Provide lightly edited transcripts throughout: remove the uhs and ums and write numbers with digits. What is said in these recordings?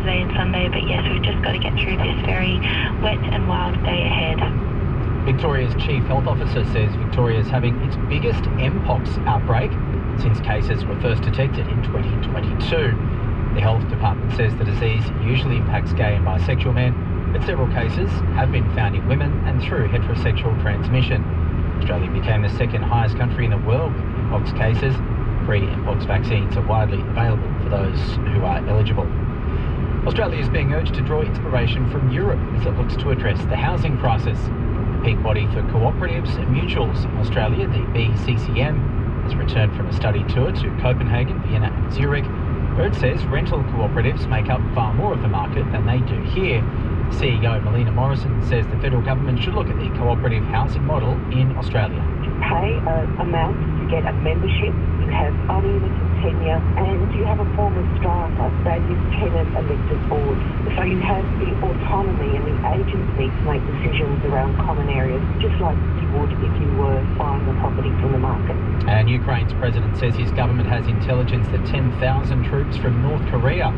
Saturday and Sunday, but yes, we've just got to get through this very wet and wild day ahead. Victoria's Chief Health Officer says Victoria is having its biggest Mpox outbreak since cases were first detected in 2022. The Health Department says the disease usually impacts gay and bisexual men, but several cases have been found in women and through heterosexual transmission. Australia became the second highest country in the world with Mpox cases. Free Mpox vaccines are widely available for those who are eligible. Australia is being urged to draw inspiration from Europe as it looks to address the housing crisis. The peak body for cooperatives and mutuals in Australia, the BCCM, has returned from a study tour to Copenhagen, Vienna and Zurich, where it says rental cooperatives make up far more of the market than they do here. CEO Melina Morrison says the federal government should look at the cooperative housing model in Australia. You pay an amount to get a membership, you have unlimited tenure, and you have a form of strata, valued tenant elected board. So you have the autonomy and the agency to make decisions around common areas, just like you would if you were buying a property from the market. And Ukraine's president says his government has intelligence that 10,000 troops from North Korea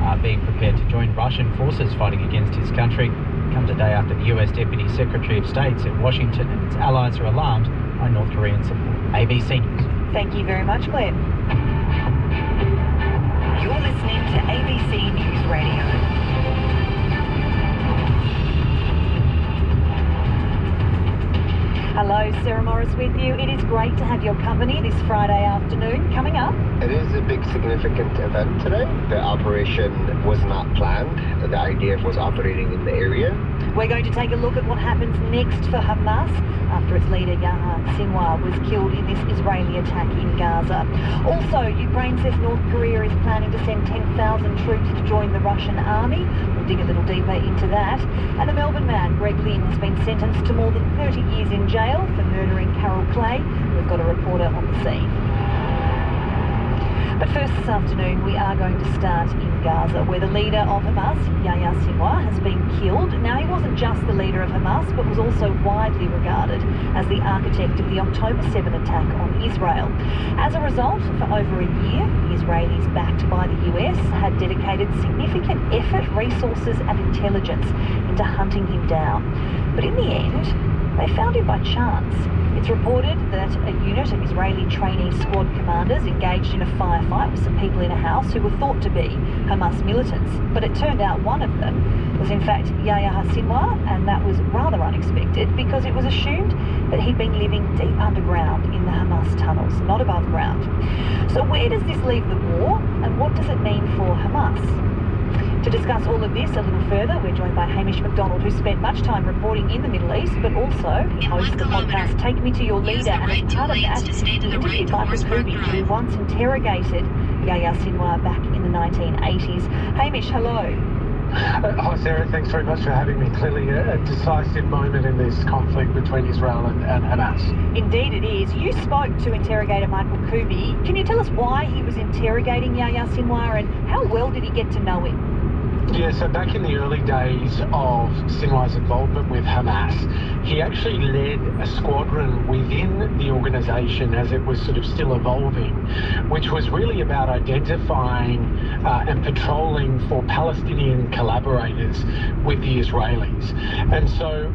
are being prepared to join Russian forces fighting against his country. It comes a day after the US Deputy Secretary of State said Washington and its allies are alarmed by North Korean support. ABC News. Thank you very much, Claire. You're listening to ABC News Radio. Hello, Sarah Morris with you. It is great to have your company this Friday afternoon. Coming up, it is a big significant event today. The operation was not planned. The IDF was operating in the area. We're going to take a look at what happens next for Hamas after its leader Yahya Sinwar was killed in this Israeli attack in Gaza. Also, Ukraine says North Korea is planning to send 10,000 troops to join the Russian army. We'll dig a little deeper into that. And the Melbourne man, Greg Lynn, has been sentenced to more than 30 years in jail for murdering Carol Clay. We've got a reporter on the scene. But first this afternoon, we are going to start in Gaza, where the leader of Hamas, Yahya Sinwar, has been killed. Now, he wasn't just the leader of Hamas, but was also widely regarded as the architect of the October 7 attack on Israel. As a result, for over a year, the Israelis, backed by the US, had dedicated significant effort, resources and intelligence into hunting him down. But in the end, they found him by chance. It's reported that a unit of Israeli trainee squad commanders engaged in a firefight with some people in a house who were thought to be Hamas militants. But it turned out one of them was in fact Yahya Sinwar, and that was rather unexpected because it was assumed that he'd been living deep underground in the Hamas tunnels, not above ground. So where does this leave the war, and what does it mean for Hamas? To discuss all of this a little further, we're joined by Hamish McDonald, who spent much time reporting in the Middle East, but also he hosts the podcast Take Me to Your Leader, and as part of that, he interviewed Michael Kubi, who once interrogated Yahya Sinwar back in the 1980s. Hamish, hello. Hi Sarah, thanks very much for having me. Clearly a decisive moment in this conflict between Israel and Hamas. Indeed it is. You spoke to interrogator Michael Kubi. Can you tell us why he was interrogating Yahya Sinwar, and how well did he get to know him? Yeah, so back in the early days of Sinwar's involvement with Hamas, he actually led a squadron within the organisation as it was sort of still evolving, which was really about identifying and patrolling for Palestinian collaborators with the Israelis. And so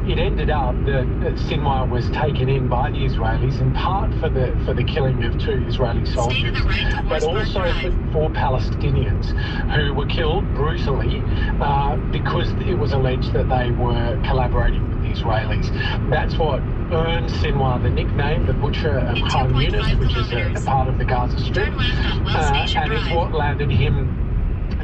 it ended up that Sinwar was taken in by the Israelis in part for the killing of 2 Israeli soldiers, but also for Palestinians who were killed brutally because it was alleged that they were collaborating with the Israelis. That's what earned Sinwar the nickname, the Butcher of Khan Yunis, which is a part of the Gaza Strip, and it's what landed him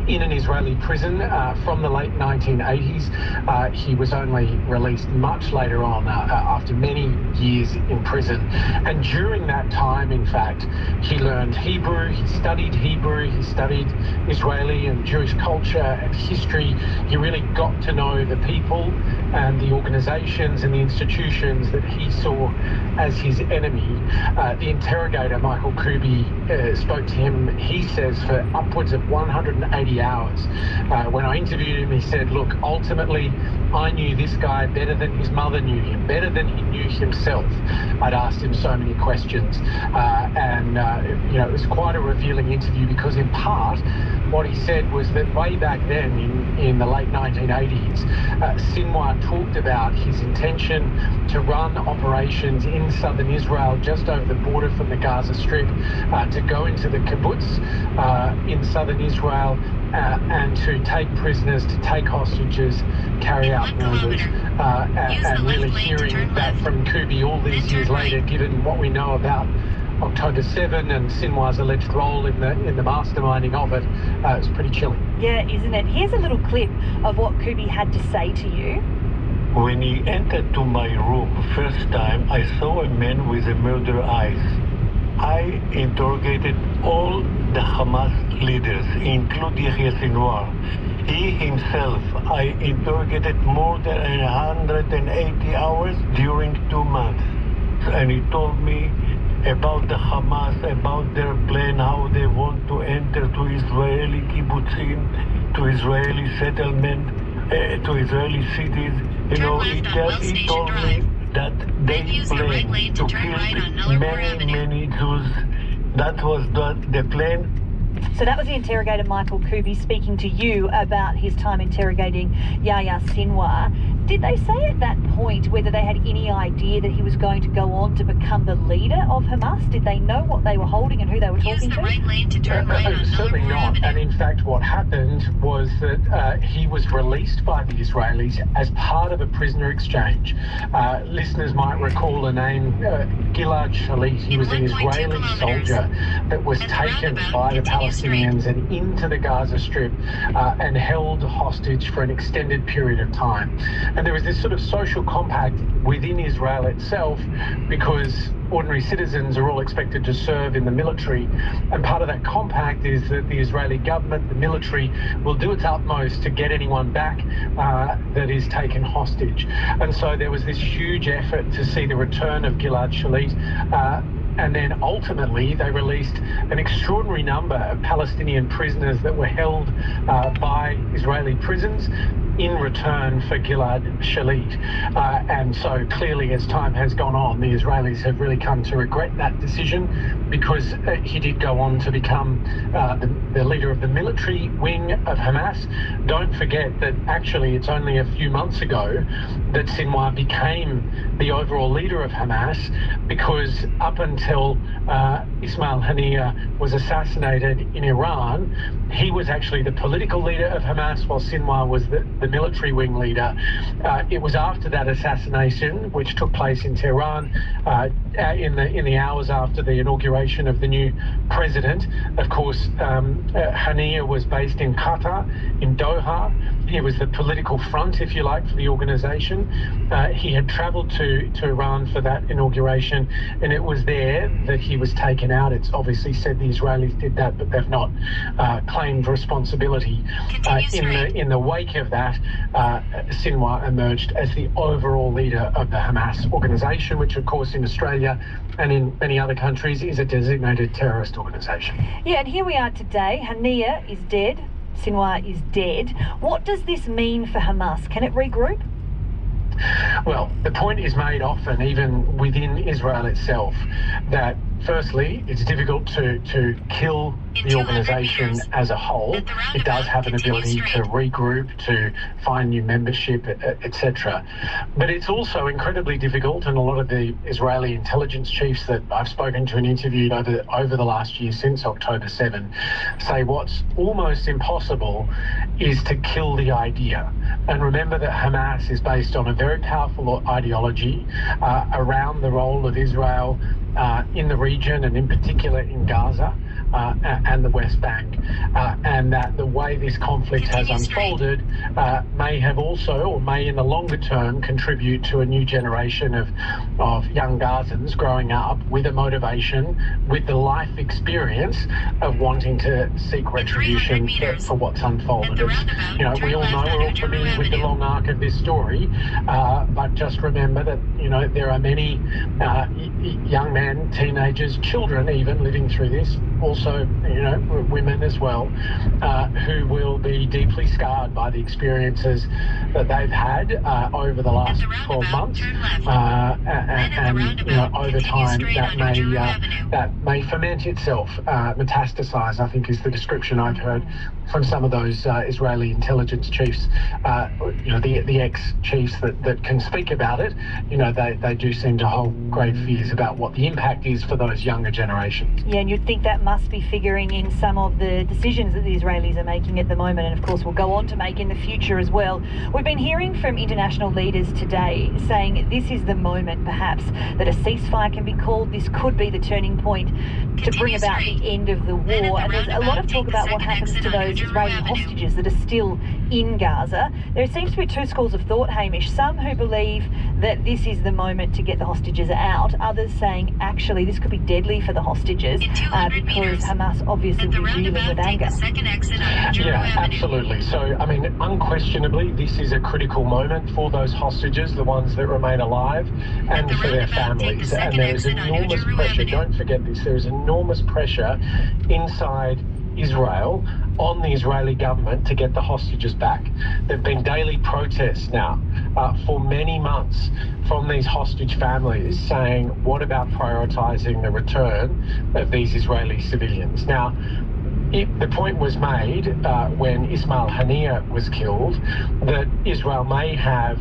in an Israeli prison from the late 1980s. He was only released much later on after many years in prison. And during that time, in fact, he learned Hebrew, he studied Israeli and Jewish culture and history. He really got to know the people and the organizations and the institutions that he saw as his enemy. The interrogator, Michael Kubi, spoke to him, he says, for upwards of 180 30 hours. When I interviewed him, he said, look, ultimately, I knew this guy better than his mother knew him, better than he knew himself. I'd asked him so many questions. It was quite a revealing interview because in part, what he said was that way back then in the late 1980s, Sinwar talked about his intention to run operations in southern Israel, just over the border from the Gaza Strip, to go into the kibbutz in southern Israel and to take prisoners, to take hostages, carry out murders, and really hearing that from Kubi all these years later, given what we know about October 7 and Sinwar's alleged role in the masterminding of it, it's pretty chilling. Yeah, isn't it? Here's a little clip of what Kubi had to say to you. When he entered to my room first time, I saw a man with a murder eyes. I interrogated all the Hamas leaders, including Yahya Sinwar. He himself, I interrogated more than 180 hours during 2 months. And he told me about the Hamas, about their plan, how they want to enter to Israeli kibbutzim, to Israeli settlement, to Israeli cities. You know, he told me that they plan to kill many Jews. That was the plan. So that was the interrogator Michael Kubi speaking to you about his time interrogating Yahya Sinwar. Did they say at that point whether they had any idea that he was going to go on to become the leader of Hamas? Did they know what they were holding and who they were talking to? Right lane to turn right on certainly not. And in fact, what happened was that he was released by the Israelis as part of a prisoner exchange. Listeners might recall the name Gilad Shalit. He was an Israeli soldier that was taken by the Palestinians and into the Gaza Strip and held hostage for an extended period of time. And there was this sort of social compact within Israel itself because ordinary citizens are all expected to serve in the military. And part of that compact is that the Israeli government, the military, will do its utmost to get anyone back that is taken hostage. And so there was this huge effort to see the return of Gilad Shalit. And then ultimately they released an extraordinary number of Palestinian prisoners that were held by Israeli prisons in return for Gilad Shalit. And so clearly as time has gone on, the Israelis have really come to regret that decision because he did go on to become the leader of the military wing of Hamas. Don't forget that actually it's only a few months ago that Sinwar became the overall leader of Hamas because up until Ismail Haniyeh was assassinated in Iran, he was actually the political leader of Hamas while Sinwar was the military wing leader. It was after that assassination, which took place in Tehran in the hours after the inauguration of the new president. Of course, Haniyeh was based in Qatar, in Doha. He was the political front, if you like, for the organization. He had traveled to Iran for that inauguration, and it was there that he was taken out. It's obviously said the Israelis did that, but they've not claimed responsibility. In the wake of that, Sinwar emerged as the overall leader of the Hamas organization, which of course in Australia and in many other countries is a designated terrorist organization. Yeah, and here we are today. Haniyeh is dead. Sinwar is dead. What does this mean for Hamas? Can it regroup? Well, the point is made often, even within Israel itself, that firstly, it's difficult to kill the organisation as a whole. It does have an ability to regroup, to find new membership, etc. But it's also incredibly difficult, and a lot of the Israeli intelligence chiefs that I've spoken to and interviewed over the last year since October 7 say what's almost impossible is to kill the idea. And remember that Hamas is based on a very powerful ideology around the role of Israel in the region and in particular in Gaza and the West Bank, and that the way this conflict has unfolded may have also, or may in the longer term, contribute to a new generation of young Gazans growing up with a motivation, with the life experience of wanting to seek retribution for what's unfolded. We all know, we're all familiar with the long arc of this story, but just remember that, there are many young men, teenagers, children even living through this also, women as well, who will be deeply scarred by the experiences that they've had over the last 12 months, and over time that may ferment itself, metastasize, I think is the description I've heard from some of those Israeli intelligence chiefs, the ex-chiefs that can speak about it. They do seem to hold great fears about what the impact is for those younger generations. Yeah, and you'd think that must be figuring in some of the decisions that the Israelis are making at the moment, and of course will go on to make in the future as well. We've been hearing from international leaders today saying this is the moment perhaps that a ceasefire can be called. This could be the turning point to bring about the end of the war. And there's a lot of talk about what happens to those Israeli hostages that are still in Gaza. There seems to be two schools of thought, Hamish. Some who believe that this is the moment to get the hostages out. Others saying actually this could be deadly for the hostages because Hamas obviously will be dealing with anger. Yeah, absolutely. So, unquestionably, this is a critical moment for those hostages, the ones that remain alive, and for their families. And there is enormous pressure. Don't forget this. There is enormous pressure inside Israel on the Israeli government to get the hostages back. There have been daily protests now for many months from these hostage families saying, what about prioritising the return of these Israeli civilians? Now, the point was made when Ismail Haniyeh was killed that Israel may have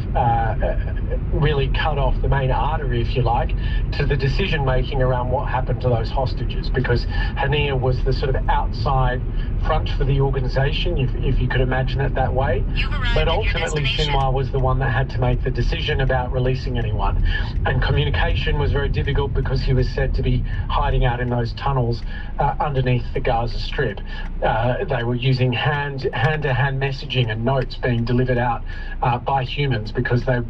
really cut off the main artery, if you like, to the decision-making around what happened to those hostages, because Haniyeh was the sort of outside front for the organisation, if you could imagine it that way. But ultimately, Sinwar was the one that had to make the decision about releasing anyone. And communication was very difficult because he was said to be hiding out in those tunnels underneath the Gaza Strip. They were using hand-to-hand messaging and notes being delivered out by humans because they